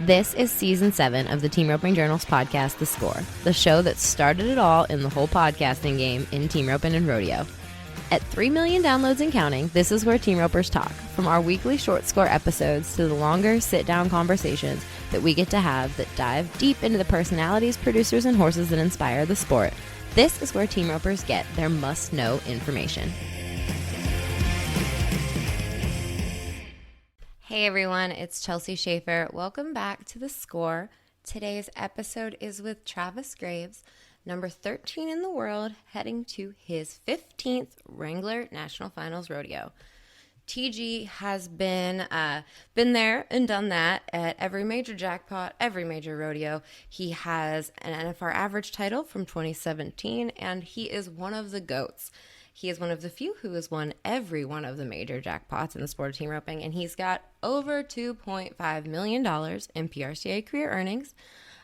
This is Season 7 of the Team Roping Journal's podcast, The Score, the show that started it all in the whole podcasting game in team roping and rodeo. At 3 million downloads and counting, this is where team ropers talk, from our weekly short score episodes to the longer sit-down conversations that we get to have that dive deep into the personalities, producers, and horses that inspire the sport. This is where team ropers get their must-know information. Hey everyone, it's Chelsea Schaefer. Welcome back to The Score. Today's episode is with Travis Graves, number 13 in the world, heading to his 15th Wrangler National Finals Rodeo. TG has been there and done that at every major jackpot, every major rodeo. He has an NFR average title from 2017, and he is one of the GOATs. He is one of the few who has won every one of the major jackpots in the sport of team roping, and he's got over $2.5 million in PRCA career earnings.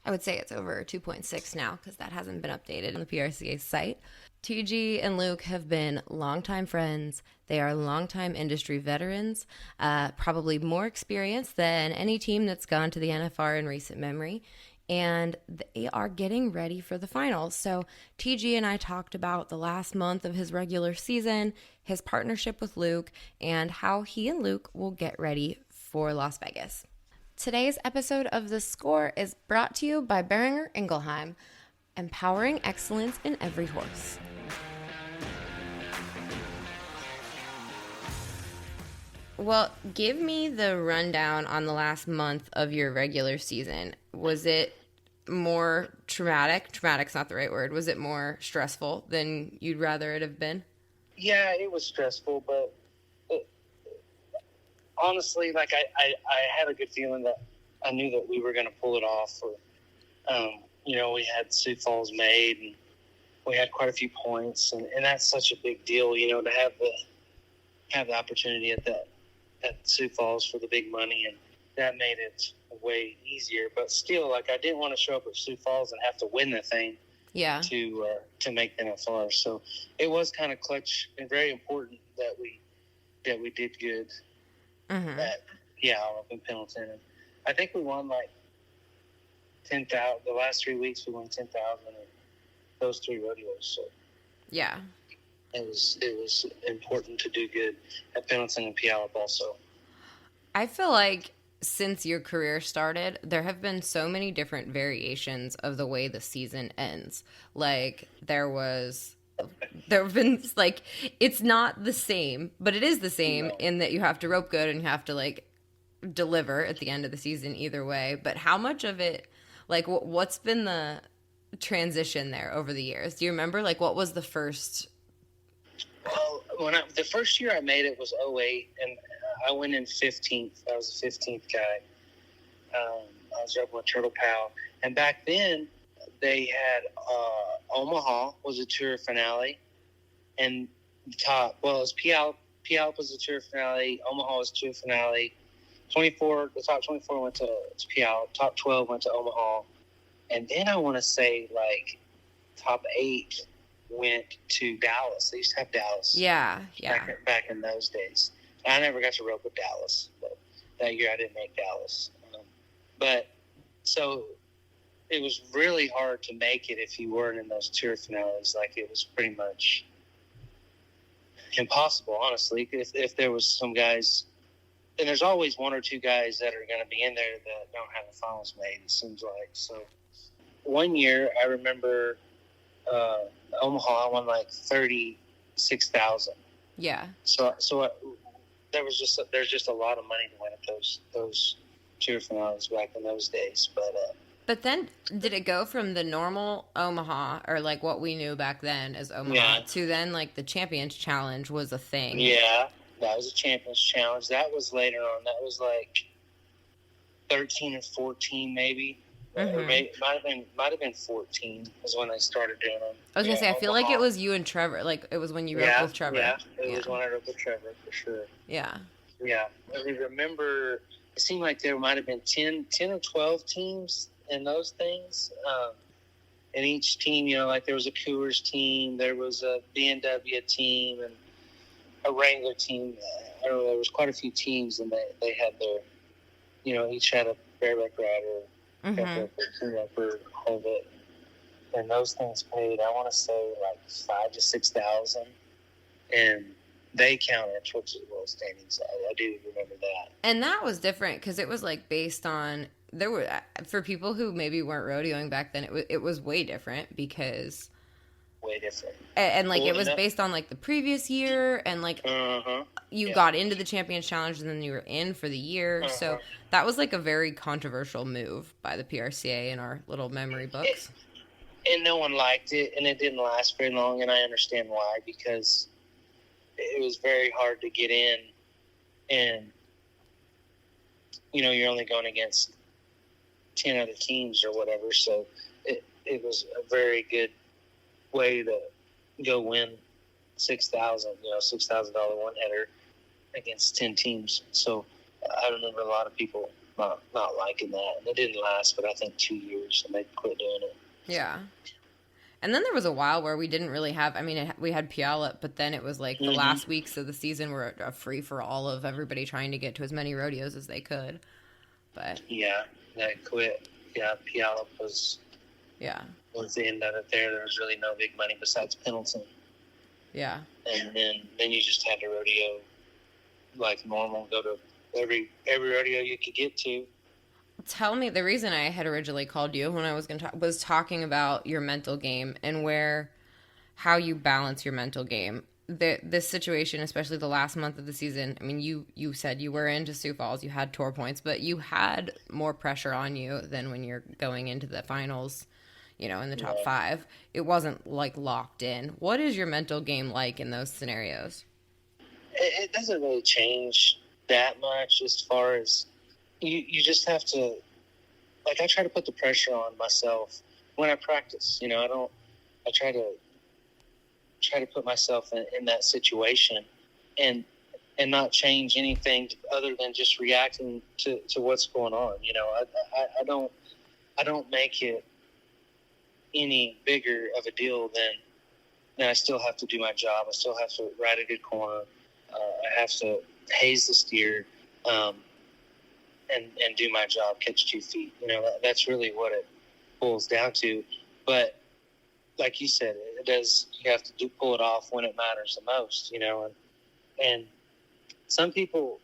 I would say it's over 2.6 now because that hasn't been updated on the PRCA site. TG and Luke have been longtime friends. They are longtime industry veterans, probably more experienced than any team that's gone to the NFR in recent memory. And they are getting ready for the finals. So TG and I talked about the last month of his regular season, his partnership with Luke, and how he and Luke will get ready for Las Vegas. Today's episode of The Score is brought to you by Boehringer Ingelheim, empowering excellence in every horse. Well, give me the rundown on the last month of your regular season. Was it more traumatic? Traumatic's not the right word. Was it more stressful than you'd rather it have been? Yeah, it was stressful, but honestly, like I had a good feeling that I knew that we were going to pull it off. We had Sioux Falls made, and we had quite a few points, and that's such a big deal, to have the opportunity at Sioux Falls for the big money, and that made it way easier. But still, I didn't want to show up at Sioux Falls and have to win the thing, to make the NFR. So it was kind of clutch and very important that we did good. Mm-hmm. Up in Pendleton. And I think we won 10,000. The last 3 weeks we won 10,000 in those 3 rodeos. So yeah, it was important to do good at Pendleton and Puyallup also. I feel like since your career started, there have been so many different variations of the way the season ends. There have been it's not the same, but it is the same in that you have to rope good and you have to deliver at the end of the season either way. But how much of it, what's been the transition there over the years? Do you remember what was the first? Well, the first year I made it was 2008, and I went in 15th. I was the 15th guy. I was up with Turtle Pal, and back then they had Omaha was a tour finale, and the top. Well, it was Puyallup. Puyallup was the tour finale. Omaha was tour finale. The top 24 went to Puyallup. Top 12 went to Omaha, and then I want to say top 8 went to Dallas. They used to have Dallas. Yeah. Back in those days. And I never got to rope with Dallas, but that year I didn't make Dallas. But so it was really hard to make it if you weren't in those tour finales. It was pretty much impossible, honestly. If there was some guys, and there's always 1 or 2 guys that are going to be in there that don't have the finals made, it seems like. So one year I remember Omaha, I won 36,000. Yeah. So there's just a lot of money to win at those tour finales back in those days. But then, did it go from the normal Omaha, or what we knew back then as Omaha, to then the Champions Challenge was a thing? Yeah, that was a Champions Challenge. That was later on. That was 13 and 14 maybe. Mm-hmm. Or maybe, might have been 14 is when they started doing them. I was going to say, I feel like it was you and Trevor. It was when you roped with Trevor. Yeah, it was when I roped with Trevor, for sure. Yeah. Yeah. I remember, it seemed like there might have been 10 or 12 teams in those things. And each team, there was a Coors team, there was a B&W team, and a Wrangler team. I don't know, there was quite a few teams, and they had their, each had bareback rider, Mm-hmm. leopard, hold it. And those things paid, I want to say, like 5,000 to 6,000, and they counted towards the world standings. I do remember that. And that was different because it was like based on there were for people who maybe weren't rodeoing back then. It was way different because Way different. and like Well, it was based on like the previous year and like you got into the Champions Challenge and then you were in for the year. So that was like a very controversial move by the PRCA in our little memory books. And no one liked it, and it didn't last very long, and I understand why, because it was very hard to get in, and, you know, you're only going against 10 other teams or whatever, so it was a very good way to go win $6,000 one-header against 10 teams. So I remember a lot of people not liking that, and it didn't last, but I think 2 years, and they quit doing it. Yeah. And then there was a while where we didn't really have, I mean, we had Puyallup, but then it was like the last weeks of the season were a free for all of everybody trying to get to as many rodeos as they could. But yeah, that quit. Yeah, Puyallup was the end of it there. There was really no big money besides Pendleton. Yeah. And then you just had to rodeo like normal, go to every rodeo you could get to. Tell me, the reason I had originally called you when I was was talking about your mental game and how you balance your mental game. This situation, especially the last month of the season, I mean, you said you were into Sioux Falls, you had tour points, but you had more pressure on you than when you're going into the finals, you know, in the top 5. It wasn't like locked in. What is your mental game like in those scenarios? It doesn't really change that much as far as you just have to, like, I try to put the pressure on myself when I practice. You know, I try to put myself in that situation and not change anything other than just reacting to what's going on. You know, I don't make it any bigger of a deal than I still have to do my job. I still have to ride a good corner. I have to haze the steer. And do my job, catch 2 feet. You know, that's really what it boils down to. But like you said, you have to pull it off when it matters the most, you know, and some people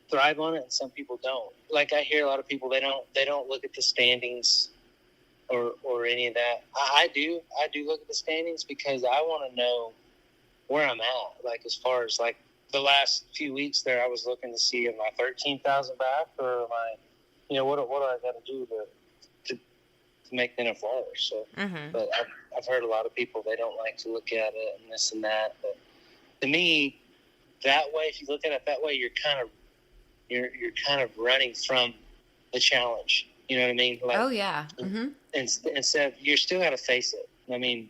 thrive on it and some people don't. Like I hear a lot of people, they don't look at the standings or any of that. I do look at the standings because I want to know where I'm at. Like as far as like, the last few weeks there, I was looking to see, am I 13,000 back, or am I, you know, what do I got to do to make the NFR? So, but I've heard a lot of people, they don't like to look at it and this and that. But to me, that way, if you look at it that way, you're kind of running from the challenge. You know what I mean? Like, oh yeah. Instead, you still got to face it. I mean,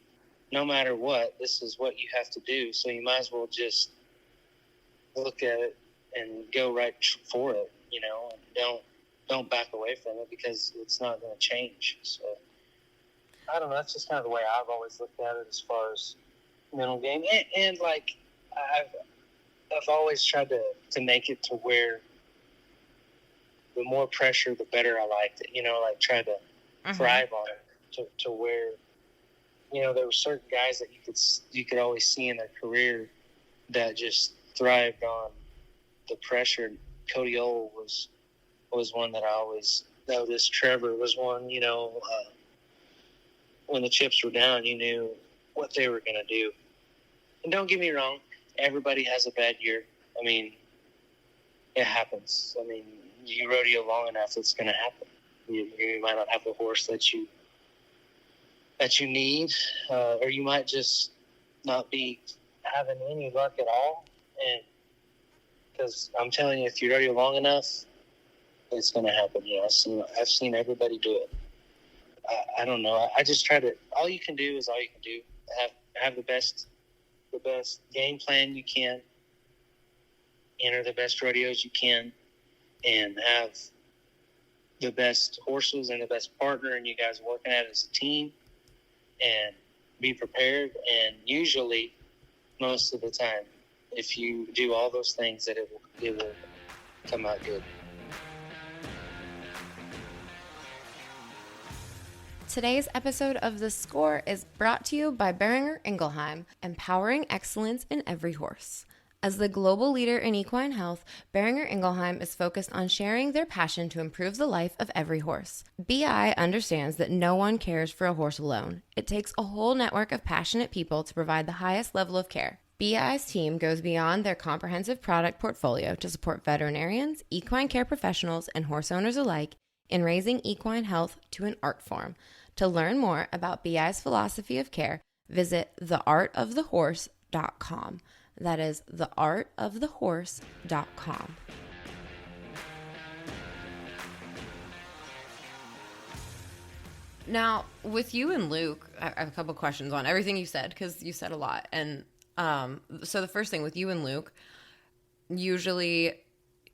no matter what, this is what you have to do. So you might as well just look at it and go right for it, you know, and don't back away from it because it's not going to change. So I don't know. That's just kind of the way I've always looked at it as far as mental game. And like I've always tried to make it to where the more pressure, the better I liked it, you know, like try to thrive on it to where, you know, there were certain guys that you could always see in their career that just thrived on the pressure. Cody Ohl was one that I always noticed. Trevor was one, you know, when the chips were down, you knew what they were going to do. And don't get me wrong, everybody has a bad year. I mean, it happens. I mean, you rodeo long enough, it's going to happen. You might not have the horse that you need, or you might just not be having any luck at all. And because I'm telling you, if you rodeo long enough, it's going to happen. You know, I've seen everybody do it. I don't know. I just try to. All you can do is all you can do. Have the best game plan you can. Enter the best rodeos you can, and have the best horses and the best partner, and you guys working at it as a team, and be prepared. And usually, most of the time, if you do all those things, that it will come out good. Today's episode of The Score is brought to you by Boehringer Ingelheim, empowering excellence in every horse. As the global leader in equine health, Boehringer Ingelheim is focused on sharing their passion to improve the life of every horse. BI understands that no one cares for a horse alone. It takes a whole network of passionate people to provide the highest level of care. BI's team goes beyond their comprehensive product portfolio to support veterinarians, equine care professionals, and horse owners alike in raising equine health to an art form. To learn more about BI's philosophy of care, visit theartofthehorse.com. That is theartofthehorse.com. Now, with you and Luke, I have a couple questions on everything you said, because you said a lot. And so the first thing with you and Luke, usually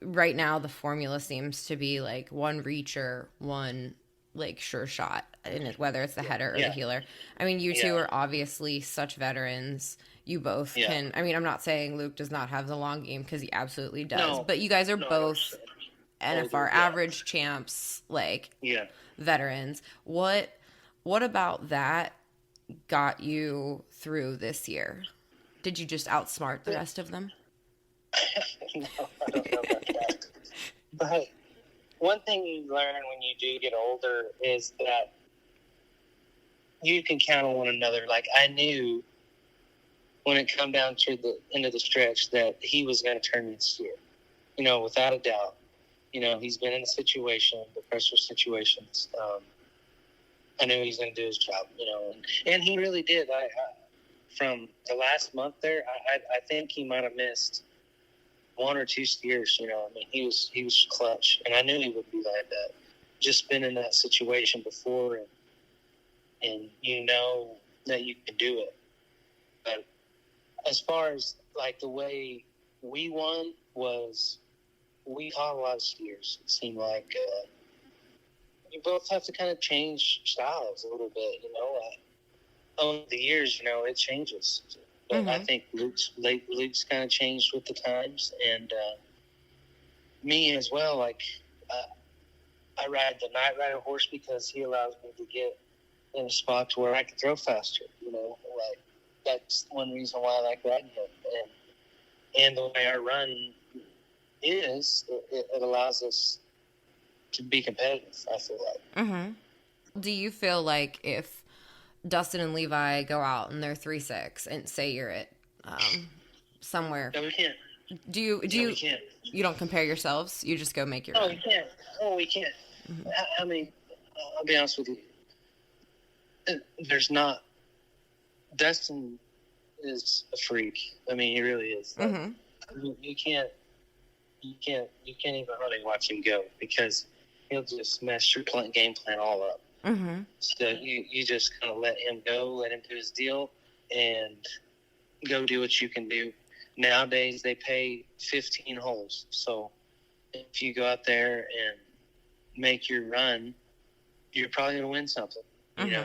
right now the formula seems to be like one reacher, one like sure shot, and whether it's the header or the healer. I mean, you two are obviously such veterans. You both can. I mean, I'm not saying Luke does not have the long game, because he absolutely does. But you guys are both NFR average champs, like veterans. What about that got you through this year? Did you just outsmart the rest of them? No, I don't know about that. But one thing you learn when you do get older is that you can count on one another. Like, I knew when it come down to the end of the stretch that he was going to turn this year, without a doubt. He's been in the pressure situations. I knew he was going to do his job, and he really did. I from the last month there, I think he might have missed one or two steers. I mean, he was clutch, and I knew he would be like that. Just been in that situation before, and that you can do it. But as far as like the way we won was, we caught a lot of steers. It seemed like you both have to kind of change styles a little bit. Over the years, it changes. But I think Luke's kind of changed with the times, and me as well. Like, I ride the night rider horse because he allows me to get in a spot to where I can throw faster. Like, that's one reason why I like riding him. And the way our run is, it allows us to be competitive, I feel like. Do you feel like if Dustin and Levi go out and they're 3-6 and say you're at somewhere. No, we can't. We can't. You don't compare yourselves? You just go make your own? own? We can't. Oh, we can't. I mean, I'll be honest with you. There's not. Dustin is a freak. I mean, he really is. Like, you can't even hardly watch him go, because he'll just mess your game plan all up. So you just kind of let him go, let him do his deal, and go do what you can do. Nowadays, they pay 15 holes. So if you go out there and make your run, you're probably going to win something.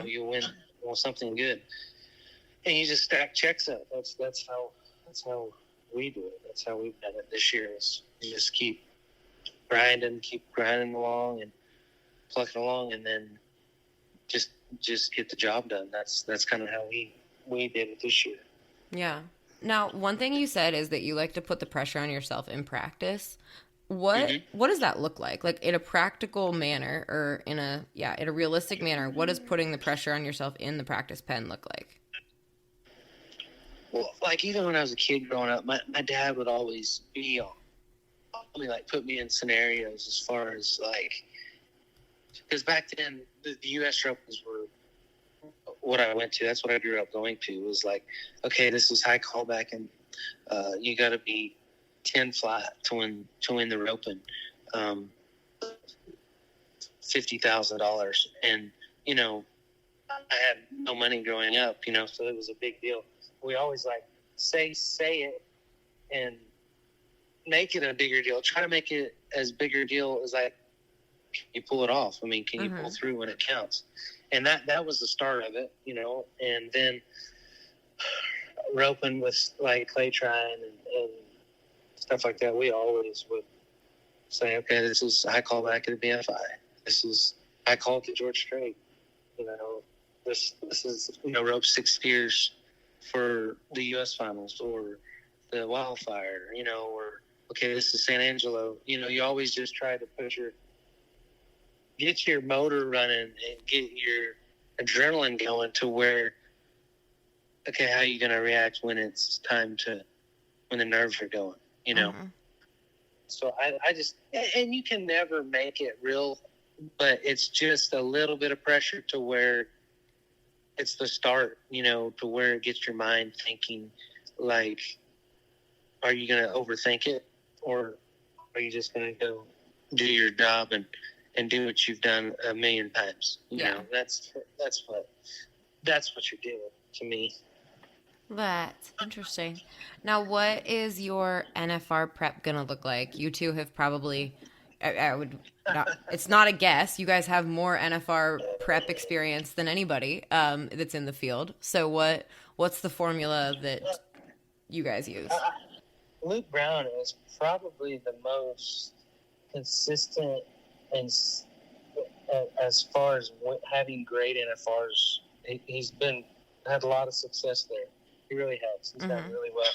You'll win something good. And you just stack checks up. That's how we do it. That's how we've done it this year. Is you just keep grinding along and plucking along, and then just get the job done. That's kind of how we did it this year. Yeah. Now, one thing you said is that you like to put the pressure on yourself in practice. What does that look like? Like, in a practical manner, or in a realistic manner, what does putting the pressure on yourself in the practice pen look like? Well, like, even when I was a kid growing up, my dad would always be put me in scenarios as far as, like, because back then the U.S. Opens were what I went to. That's what I grew up going to. It was like, okay, this is high callback, and you got to be 10 flat to win the roping, $50,000, and I had no money growing up, so it was a big deal. We always say it and make it a bigger deal. Try to make it as bigger deal as can you pull it off? I mean, can you pull through when it counts? And that was the start of it, and then roping with like clay trying and stuff like that. We always would say, okay, this is high call back at the BFI. This is high call to George Strait. this is rope 6 steers for the U.S. finals or the wildfire, or okay, this is San Angelo. You always just try to get your motor running and get your adrenaline going to where, okay, how are you going to react when it's time when the nerves are going, Mm-hmm. So I just, and you can never make it real, but it's just a little bit of pressure to where it's the start, to where it gets your mind thinking, like, are you going to overthink it, or are you just going to go do your job and do what you've done a million times? You know, that's what you're doing to me. That's interesting. Now, what is your NFR prep going to look like? You two have probably, I would not, it's not a guess. You guys have more NFR prep experience than anybody that's in the field. So what's the formula that you guys use? Luke Brown is probably the most consistent and as far as having great NFRs. He's had a lot of success there. He really has. He's done really well.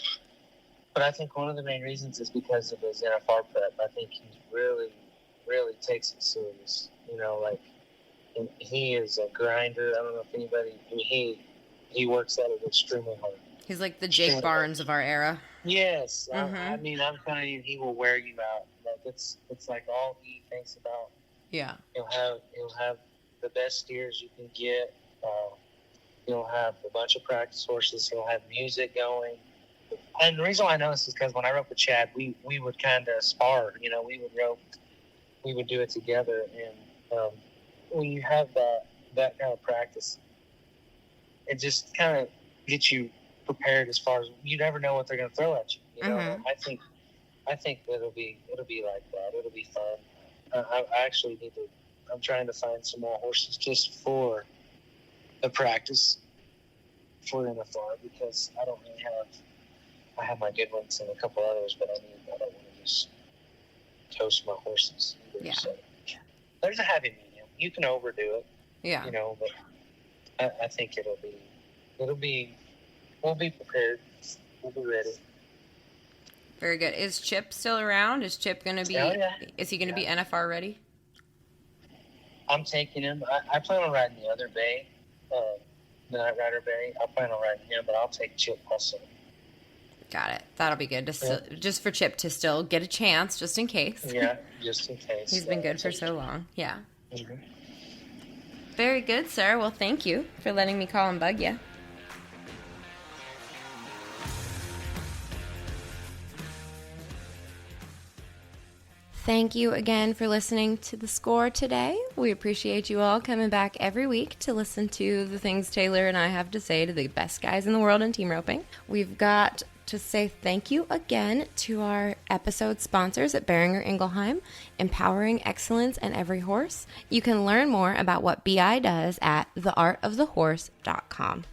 But I think one of the main reasons is because of his NFR prep. I think he really, really takes it serious. And he is a grinder. I don't know if anybody. He works at it extremely hard. He's like the Jake Barnes of our era. Yes, I'm telling you, he will wear you out. Like it's like all he thinks about. Yeah, he'll have the best steers you can get. He'll have a bunch of practice horses. He'll have music going. And the reason why I know this is because when I roped with Chad, we would kind of spar. We would rope. We would do it together. And when you have that kind of practice, it just kind of gets you prepared as far as you never know what they're going to throw at you. I think it'll be like that. It'll be fun. I actually I'm trying to find some more horses just for the practice for NFR because I don't really I have my good ones and a couple others, but I don't want to just toast my horses either. Yeah. So there's a happy medium. You can overdo it. Yeah. But I think we'll be prepared. We'll be ready. Very good. Is Chip still around? Is Chip going to be, is he going to be NFR ready? I'm taking him. I plan on riding the other bay, the Night Rider bay. I plan on riding him, but I'll take Chip also. Got it. That'll be good. Just for Chip to still get a chance, just in case. Yeah, just in case. He's been good for so long. Yeah. Mm-hmm. Very good, sir. Well, thank you for letting me call and bug you. Thank you again for listening to The Score today. We appreciate you all coming back every week to listen to the things Taylor and I have to say to the best guys in the world in team roping. We've got to say thank you again to our episode sponsors at Behringer Ingelheim, empowering excellence in every horse. You can learn more about what BI does at theartofthehorse.com.